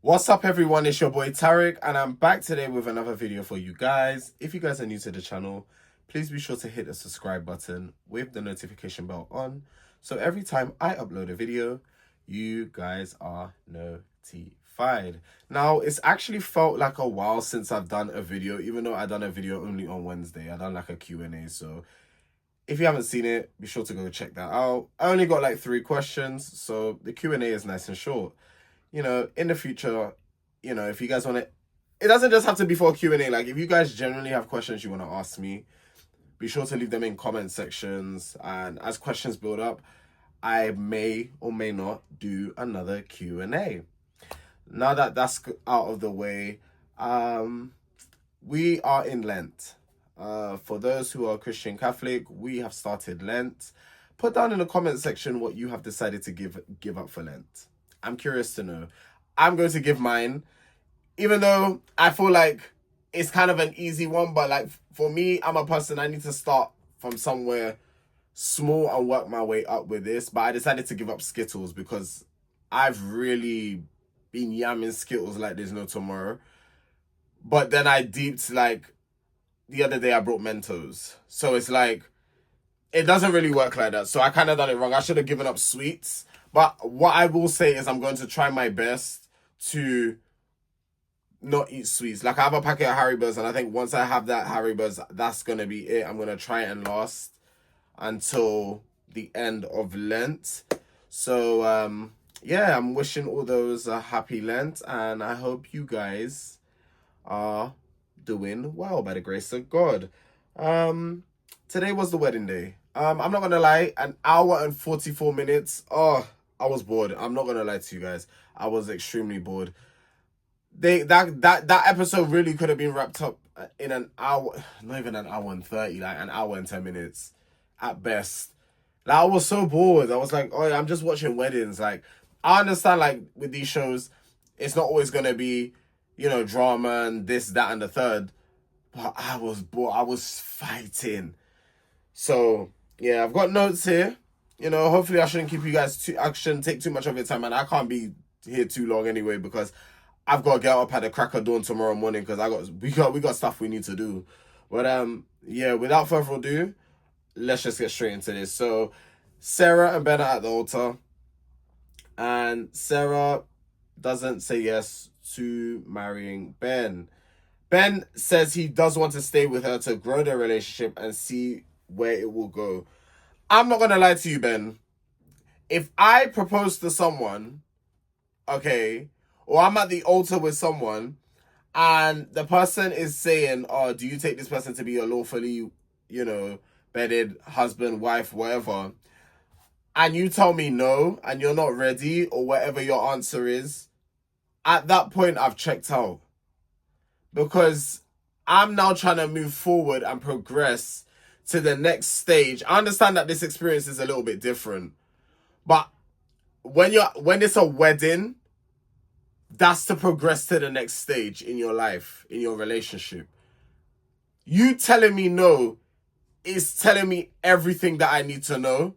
What's up, everyone? It's your boy Tarek, and I'm back today with another video for you guys. If you guys are new to the channel, please be sure to hit the subscribe button with the notification bell on, so every time I upload a video, you guys are notified. Now, it's actually felt like a while since I've done a video, even though I done a video only on Wednesday. I done like a Q&A, so if you haven't seen it, be sure to go check that out. I only got like 3 questions, so the Q&A is nice and short. In the future, if you guys want it doesn't just have to be for a Q&A. Like, if you guys generally have questions you want to ask me, be sure to leave them in comment sections. And as questions build up, I may or may not do another Q&A. Now that that's out of the way, we are in Lent. For those who are Christian Catholic, we have started Lent. Put down in the comment section what you have decided to give up for Lent. I'm curious to know. I'm going to give mine, even though I feel like it's kind of an easy one, but like for me, I'm a person, I need to start from somewhere small and work my way up with this. But I decided to give up Skittles because I've really been yamming Skittles like there's no tomorrow. But then I deeped, like, the other day I brought Mentos. So it's like, it doesn't really work like that. So I kind of done it wrong. I should have given up sweets. But what I will say is I'm going to try my best to not eat sweets. Like, I have a packet of Haribos, and I think once I have that Haribos, that's going to be it. I'm going to try it and last until the end of Lent. So, yeah, I'm wishing all those a happy Lent, and I hope you guys are doing well by the grace of God. Today was the wedding day. I'm not gonna lie, an hour and 44 minutes. Oh, I was bored. I'm not gonna lie to you guys. I was extremely bored. That episode really could have been wrapped up in an hour, not even an hour and 30, like an hour and 10 minutes at best. Like, I was so bored. I was like, oh yeah, I'm just watching weddings. Like, I understand, like, with these shows, it's not always gonna be, drama and this, that, and the third. But I was bored. I was fighting. So yeah, I've got notes here. Hopefully I shouldn't keep you guys I shouldn't take too much of your time, and I can't be here too long anyway because I've got to get up at the crack of dawn tomorrow morning because we got stuff we need to do. But yeah, without further ado, let's just get straight into this. So Sarah and Ben are at the altar, and Sarah doesn't say yes to marrying Ben. Ben says he does want to stay with her to grow their relationship and see where it will go. I'm not gonna lie to you, Ben. If I propose to someone, okay, or I'm at the altar with someone, and the person is saying, "Oh, do you take this person to be your lawfully, bedded husband, wife, whatever?" and you tell me no, and you're not ready, or whatever your answer is, at that point I've checked out, because I'm now trying to move forward and progress to the next stage. I understand that this experience is a little bit different, but when it's a wedding, that's to progress to the next stage in your life, in your relationship. You telling me no is telling me everything that I need to know.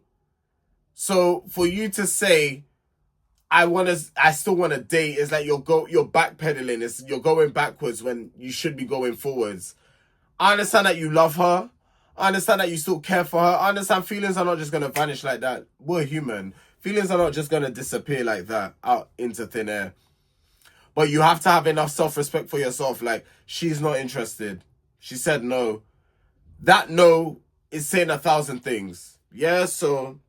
So for you to say I still want to date, is like you're backpedaling. You're going backwards when you should be going forwards. I understand that you love her. I understand that you still care for her. I understand feelings are not just going to vanish like that. We're human. Feelings are not just going to disappear like that out into thin air. But you have to have enough self-respect for yourself. Like, she's not interested. She said no. That no is saying 1,000 things. Yeah, so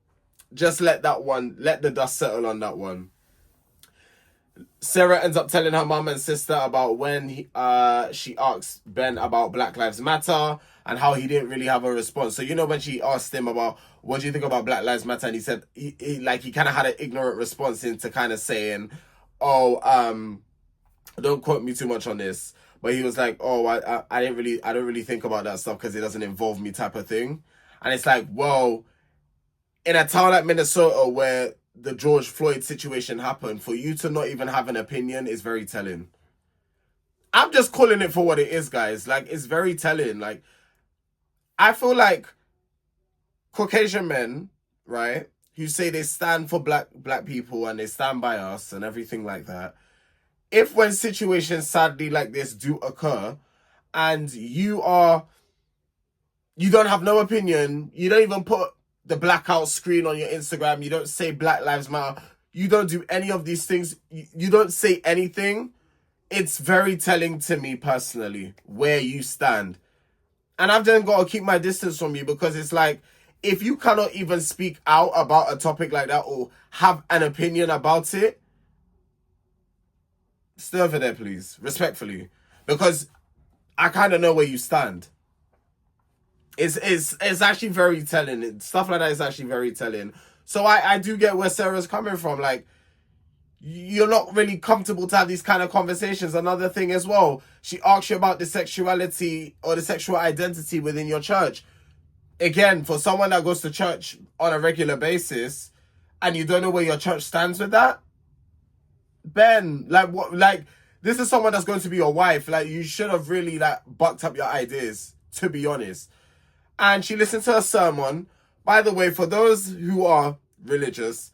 just let the dust settle on that one. Sarah ends up telling her mum and sister about when she asked Ben about Black Lives Matter and how he didn't really have a response. So, when she asked him about what do you think about Black Lives Matter, and he said he kind of had an ignorant response into kind of saying, oh, don't quote me too much on this, but he was like, oh, I don't really think about that stuff because it doesn't involve me, type of thing. And it's like, well, in a town like Minnesota where the George Floyd situation happened, for you to not even have an opinion is very telling. I'm just calling it for what it is, guys. Like, it's very telling. Like, I feel like Caucasian men, right, who say they stand for black people and they stand by us and everything like that, if when situations sadly like this do occur, and you don't have no opinion, you don't even put the blackout screen on your Instagram, you don't say Black Lives Matter, you don't do any of these things, you don't say anything, it's very telling to me personally where you stand. And I've then got to keep my distance from you, because it's like, if you cannot even speak out about a topic like that or have an opinion about it, stay over there, please, respectfully, because I kind of know where you stand. It's actually very telling. Stuff like that is actually very telling. So I do get where Sarah's coming from. Like, you're not really comfortable to have these kind of conversations. Another thing as well, she asks you about the sexuality or the sexual identity within your church. Again, for someone that goes to church on a regular basis and you don't know where your church stands with that, Ben, like, what, like, this is someone that's going to be your wife. Like, you should have really, like, bucked up your ideas, to be honest. And she listened to a sermon. By the way, for those who are religious,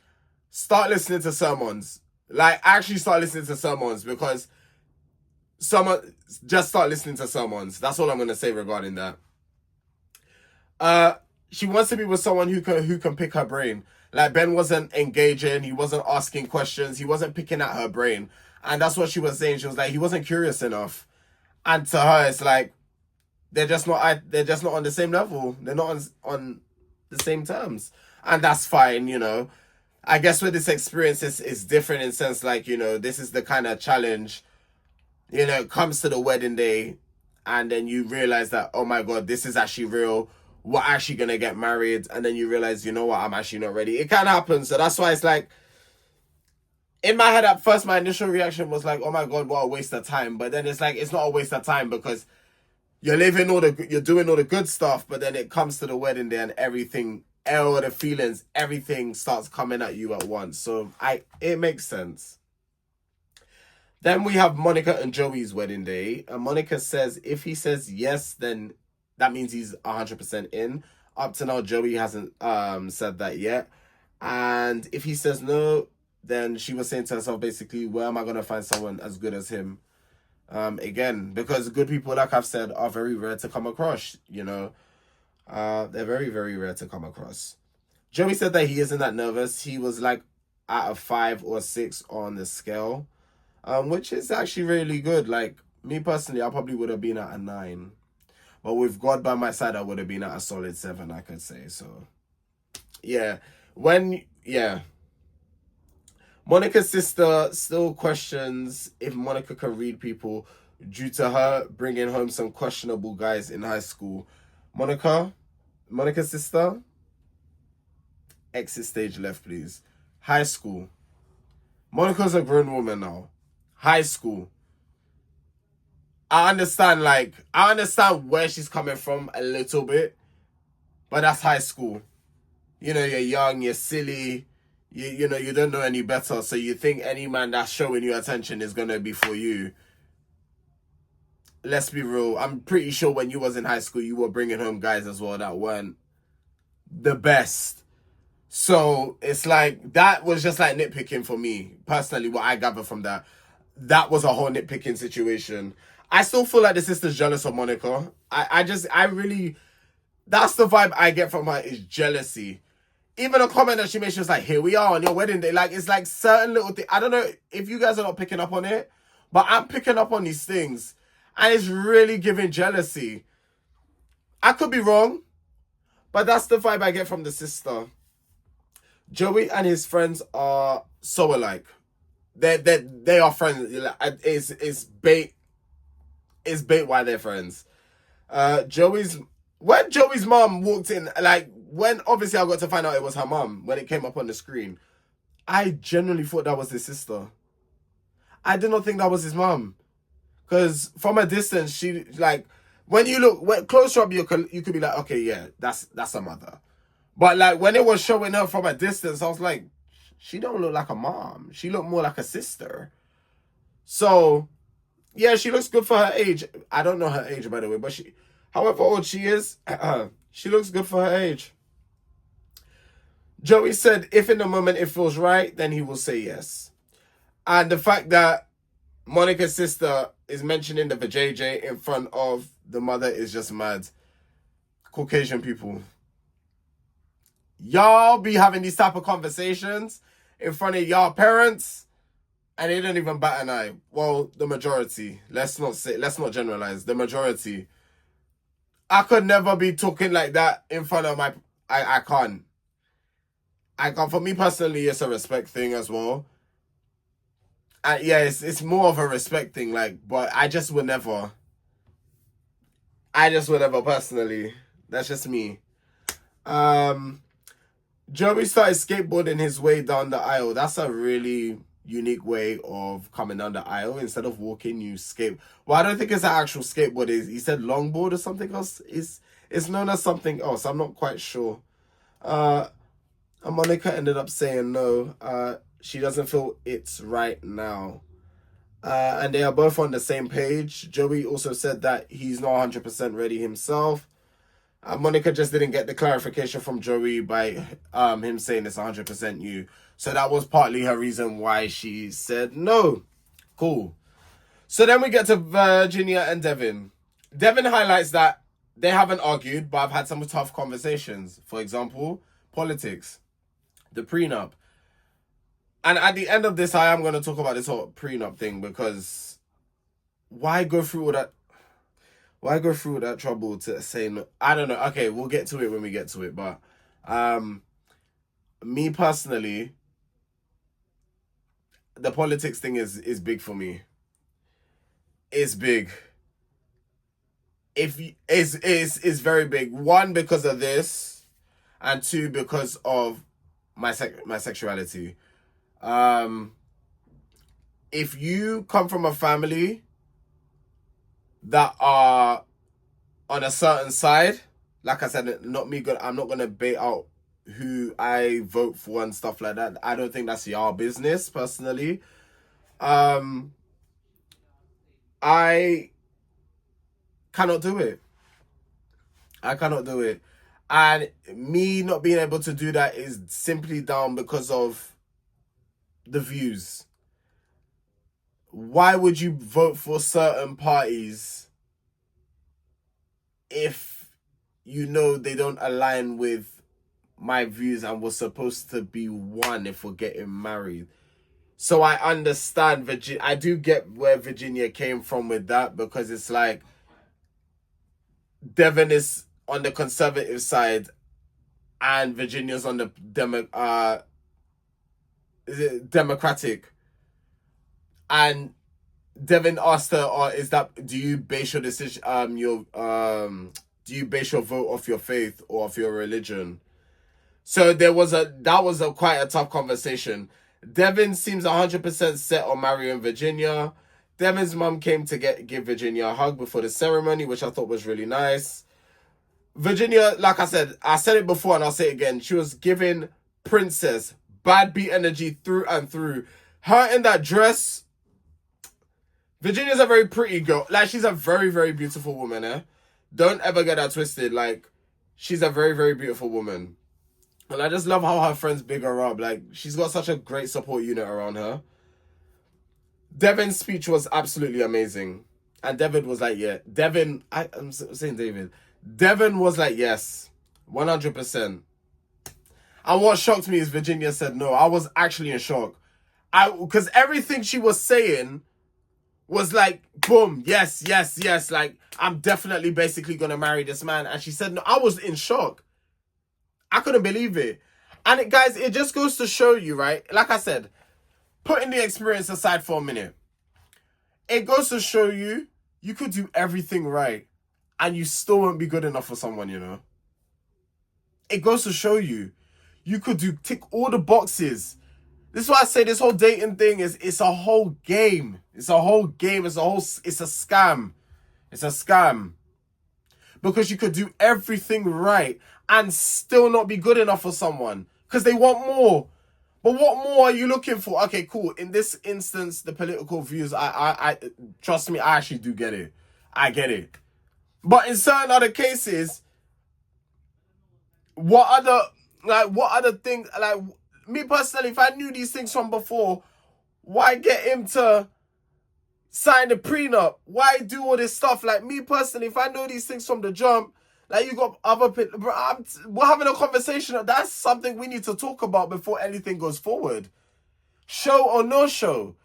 start listening to sermons. Like, actually start listening to sermons, because just start listening to sermons. That's all I'm going to say regarding that. She wants to be with someone who can pick her brain. Like, Ben wasn't engaging, he wasn't asking questions, he wasn't picking at her brain. And that's what she was saying. She was like, he wasn't curious enough. And to her, it's like, they're just not on the same level. They're not on the same terms. And that's fine, you know. I guess with this experience is different in sense, like, you know, this is the kind of challenge, you know, it comes to the wedding day and then you realize that, oh my God, this is actually real. We're actually going to get married. And then you realize, you know what, I'm actually not ready. It can happen. So that's why it's like, in my head at first, my initial reaction was like, oh my God, what a waste of time. But then it's like, it's not a waste of time, because you're doing all the good stuff, but then it comes to the wedding day and everything, all the feelings, everything starts coming at you at once. So it makes sense. Then we have Monica and Joey's wedding day. And Monica says if he says yes, then that means he's 100% in. Up to now, Joey hasn't said that yet. And if he says no, then she was saying to herself, basically, where am I going to find someone as good as him? Again, because good people, like I've said, are very rare to come across, you know. They're very, very rare to come across. Joey said that he isn't that nervous. He was like at a 5 or 6 on the scale, which is actually really good. Like, me personally, I probably would have been at a 9. But with God by my side, I would have been at a solid 7, I could say. So, yeah. Monica's sister still questions if Monica can read people due to her bringing home some questionable guys in high school. Monica's sister, exit stage left, please. High school. Monica's a grown woman now. High school. I understand where she's coming from a little bit, but that's high school. You know, you're young, you're silly, you know, you don't know any better, so you think any man that's showing you attention is gonna be for you. Let's be real. I'm pretty sure when you was in high school, you were bringing home guys as well that weren't the best. So it's like, that was just like nitpicking for me. Personally, what I gather from that was a whole nitpicking situation. I still feel like the sister's jealous of Monica. I really, that's the vibe I get from her, is jealousy. Even a comment that she made, she was like, here we are on your wedding day. Like, it's like certain little things. I don't know if you guys are not picking up on it, but I'm picking up on these things. And it's really giving jealousy. I could be wrong, but that's the vibe I get from the sister. Joey and his friends are so alike. They are friends. It's bait. It's bait why they're friends. When Joey's mom walked in, like, when obviously I got to find out it was her mom when it came up on the screen, I genuinely thought that was his sister. I did not think that was his mom. Because from a distance, she, like, when you look closer up, you could be like, okay, yeah, that's her mother. But like, when it was showing her from a distance, I was like, she don't look like a mom. She looked more like a sister. So, yeah, she looks good for her age. I don't know her age, by the way, but however old she is, she looks good for her age. Joey said if in the moment it feels right, then he will say yes. And the fact that Monica's sister is mentioning the vajayjay in front of the mother is just mad. Caucasian people. Y'all be having these type of conversations in front of y'all parents, and they don't even bat an eye. Well, the majority. Let's not generalize. The majority. I could never be talking like that in front of my... I can't. I can't. For me personally, it's a respect thing as well. Yeah, it's more of a respect thing, like, but I just would never personally. That's just me. Joey started skateboarding his way down the aisle. That's a really unique way of coming down the aisle. Instead of walking, you skate. Well, I don't think it's an actual skateboard. He said longboard or something else. It's known as something else. I'm not quite sure. And Monica ended up saying no. She doesn't feel it's right now. And they are both on the same page. Joey also said that he's not 100% ready himself. Monica just didn't get the clarification from Joey by him saying it's 100% you. So that was partly her reason why she said no. Cool. So then we get to Virginia and Devin. Devin highlights that they haven't argued, but I've had some tough conversations. For example, politics, the prenup. And at the end of this, I am going to talk about this whole prenup thing, because why go through all that? Why go through that trouble to say no? I don't know. Okay, we'll get to it when we get to it. But me personally, the politics thing is big for me. It's big. Is very big. One, because of this, and two, because of my sexuality. If you come from a family that are on a certain side, like I said, not me good. I'm not gonna bait out who I vote for and stuff like that. I don't think that's your business, personally. I cannot do it. I cannot do it. And me not being able to do that is simply down because of the views. Why would you vote for certain parties if you know they don't align with my views and we're supposed to be one if we're getting married? So I understand Virginia. I do get where Virginia came from with that, because it's like Devin is on the conservative side and Virginia's on the democratic. And Devin asked her, do you base your decision, do you base your vote off your faith or off your religion? So that was quite a tough conversation. Devin seems 100% set on marrying Virginia. Devin's mum came to give Virginia a hug before the ceremony, which I thought was really nice. Virginia, like I said it before and I'll say it again, she was giving princess, bad beat energy through and through. Her in that dress, Virginia's a very pretty girl. Like, she's a very, very beautiful woman, eh? Don't ever get that twisted. Like, she's a very, very beautiful woman. And I just love how her friends big her up. Like, she's got such a great support unit around her. Devin's speech was absolutely amazing. And Devin was like, yeah. I'm saying David. Devin was like, yes. 100%. And what shocked me is Virginia said no. I was actually in shock. Because everything she was saying was like, boom, yes. Like, I'm definitely basically going to marry this man. And she said no. I was in shock. I couldn't believe it. And guys, it just goes to show you, right? Like I said, putting the experience aside for a minute, it goes to show you, you could do everything right and you still won't be good enough for someone, you know? It goes to show you, you could tick all the boxes. This is why I say this whole dating thing it's a whole game. It's a scam. It's a scam. Because you could do everything right and still not be good enough for someone. Because they want more. But what more are you looking for? Okay, cool. In this instance, the political views, I trust me, I actually do get it. I get it. But in certain other cases, what other things, like, me personally, if I knew these things from before, why get him to sign the prenup? Why do all this stuff? Like, me personally, if I know these things from the jump, like, you got other people, we're having a conversation. That's something we need to talk about before anything goes forward. Show or no show.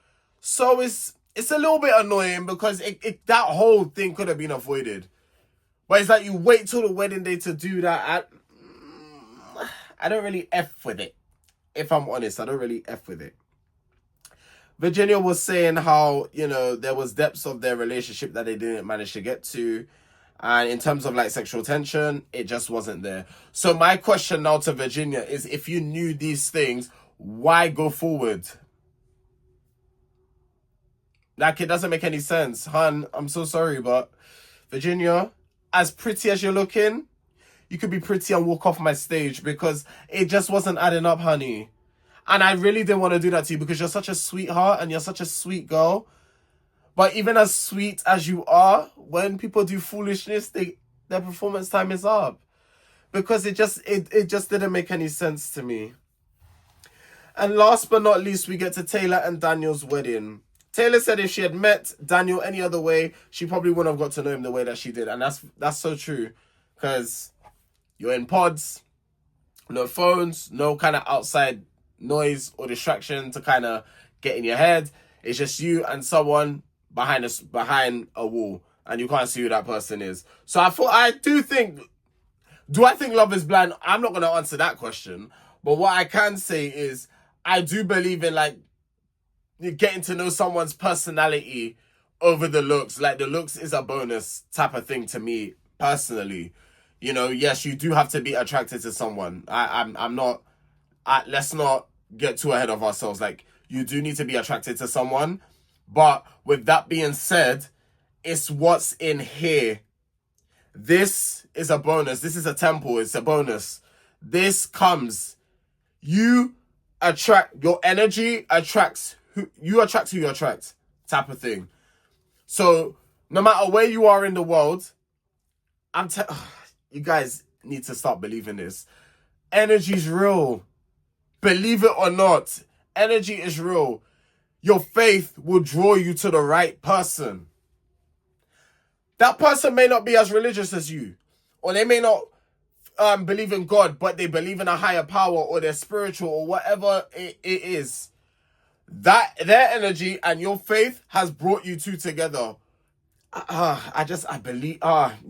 So it's a little bit annoying because that whole thing could have been avoided. But it's like you wait till the wedding day to do that. I don't really F with it. If I'm honest, I don't really F with it. Virginia was saying how, there was depths of their relationship that they didn't manage to get to. And in terms of like sexual tension, it just wasn't there. So my question now to Virginia is, if you knew these things, why go forward? Like, it doesn't make any sense. Hun, I'm so sorry, but Virginia, as pretty as you're looking, you could be pretty and walk off my stage, because it just wasn't adding up, honey. And I really didn't want to do that to you because you're such a sweetheart and you're such a sweet girl. But even as sweet as you are, when people do foolishness, their performance time is up. Because it just didn't make any sense to me. And last but not least, we get to Taylor and Daniel's wedding. Taylor said if she had met Daniel any other way, she probably wouldn't have got to know him the way that she did. And that's so true. Because you're in pods, no phones, no kind of outside noise or distraction to kind of get in your head. It's just you and someone behind a wall, and you can't see who that person is. So do I think love is blind? I'm not going to answer that question. But what I can say is, I do believe in, like, getting to know someone's personality over the looks. Like, the looks is a bonus type of thing to me, personally. Yes, you do have to be attracted to someone. Let's not get too ahead of ourselves. Like, you do need to be attracted to someone. But with that being said, it's what's in here. This is a bonus. This is a temple. It's a bonus. This comes. Your energy attracts who you attract, type of thing. So no matter where you are in the world, you guys need to start believing this. Energy's real. Believe it or not, energy is real. Your faith will draw you to the right person. That person may not be as religious as you, or they may not believe in God, but they believe in a higher power, or they're spiritual, or whatever it is. That their energy and your faith has brought you two together. I believe.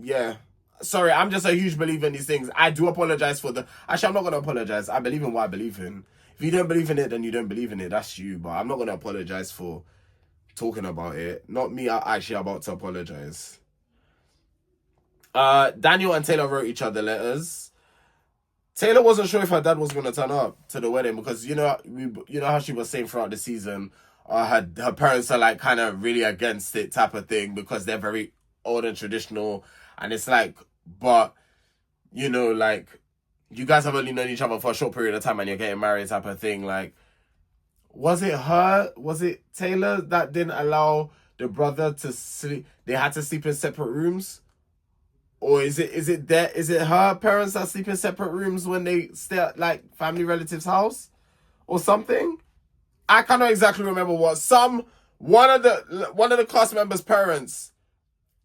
Yeah. Sorry, I'm just a huge believer in these things. I do apologize for Actually, I'm not going to apologize. I believe in what I believe in. If you don't believe in it, then you don't believe in it. That's you. But I'm not going to apologize for talking about it. Not me actually about to apologize. Daniel and Taylor wrote each other letters. Taylor wasn't sure if her dad was going to turn up to the wedding because, you know how she was saying throughout the season, her parents are like kind of really against it type of thing because they're very old and traditional. And it's like, but, like, you guys have only known each other for a short period of time and you're getting married type of thing. Like, was it Taylor that didn't allow the brother to sleep? They had to sleep in separate rooms? Or is it her parents that sleep in separate rooms when they stay at, like, family relatives' house? Or something? I cannot exactly remember what. One of the cast members' parents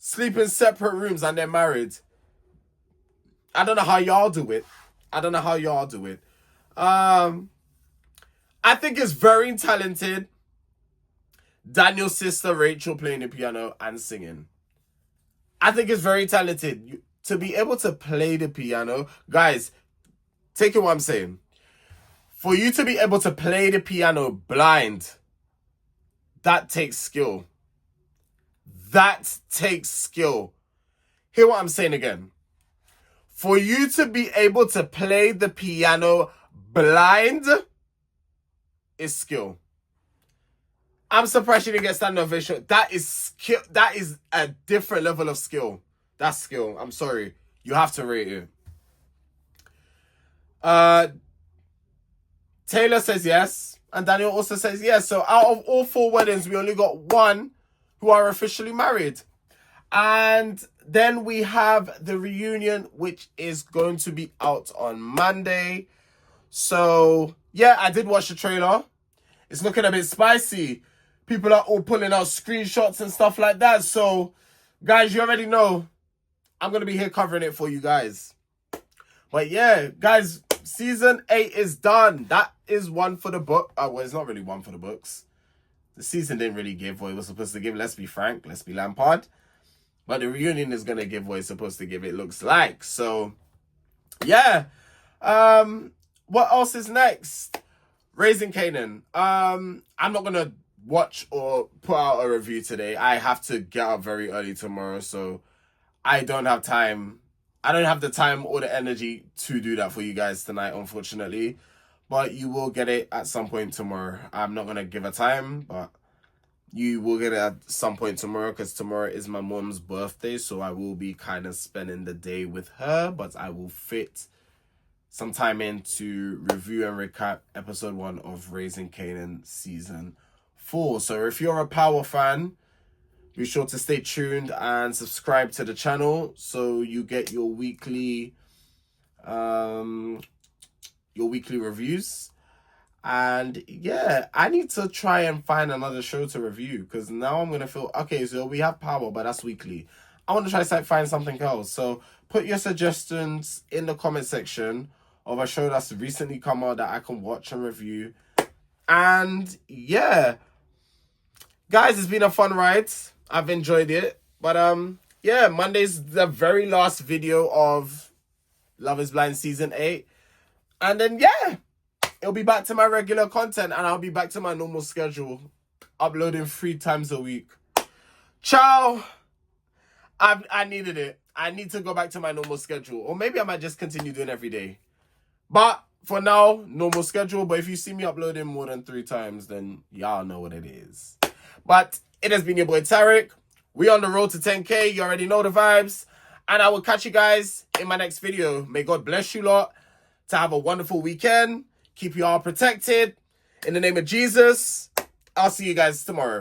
sleep in separate rooms and they're married. I don't know how y'all do it. I think it's very talented. Daniel's sister Rachel playing the piano and singing. I think it's very talented. To be able to play the piano, guys, take it what I'm saying. For you to be able to play the piano blind, that takes skill. Hear what I'm saying again. For you to be able to play the piano blind is skill. I'm surprised you didn't get standing ovation. That is skill. That is a different level of skill. That's skill. I'm sorry. You have to rate it. Taylor says yes. And Daniel also says yes. So out of all 4 weddings, we only got 1 who are officially married. And then we have the reunion, which is going to be out on Monday. So, yeah, I did watch the trailer. It's looking a bit spicy. People are all pulling out screenshots and stuff like that. So, guys, you already know I'm going to be here covering it for you guys. But yeah, guys, season 8 is done. That is one for the book. Oh, well, it's not really one for the books. The season didn't really give what it was supposed to give. Let's be frank. Let's be Lampard. But the reunion is going to give what it's supposed to give, it looks like. So, yeah. What else is next? Raising Kanan. I'm not going to watch or put out a review today. I have to get up very early tomorrow, so I don't have time. I don't have the time or the energy to do that for you guys tonight, unfortunately. But you will get it at some point tomorrow. I'm not going to give a time, but you will get it at some point tomorrow, because tomorrow is my mom's birthday, so I will be kind of spending the day with her, but I will fit some time in to review and recap episode 1 of Raising Kanan season 4. So if you're a Power fan, be sure to stay tuned and subscribe to the channel so you get your weekly reviews. And yeah, I need to try and find another show to review, because now I'm gonna feel okay. So we have Power, but that's weekly. I want to try to find something else. So put your suggestions in the comment section of a show that's recently come out that I can watch and review. And yeah, guys, it's been a fun ride. I've enjoyed it. But yeah, Monday's the very last video of Love is Blind season 8. And then yeah, it'll be back to my regular content, and I'll be back to my normal schedule, uploading 3 times a week. Ciao. I needed it. I need to go back to my normal schedule. Or maybe I might just continue doing every day. But for now, normal schedule. But if you see me uploading more than 3 times, then y'all know what it is. But it has been your boy Tarek. We on the road to 10K. You already know the vibes. And I will catch you guys in my next video. May God bless you lot to have a wonderful weekend. Keep you all protected. In the name of Jesus, I'll see you guys tomorrow.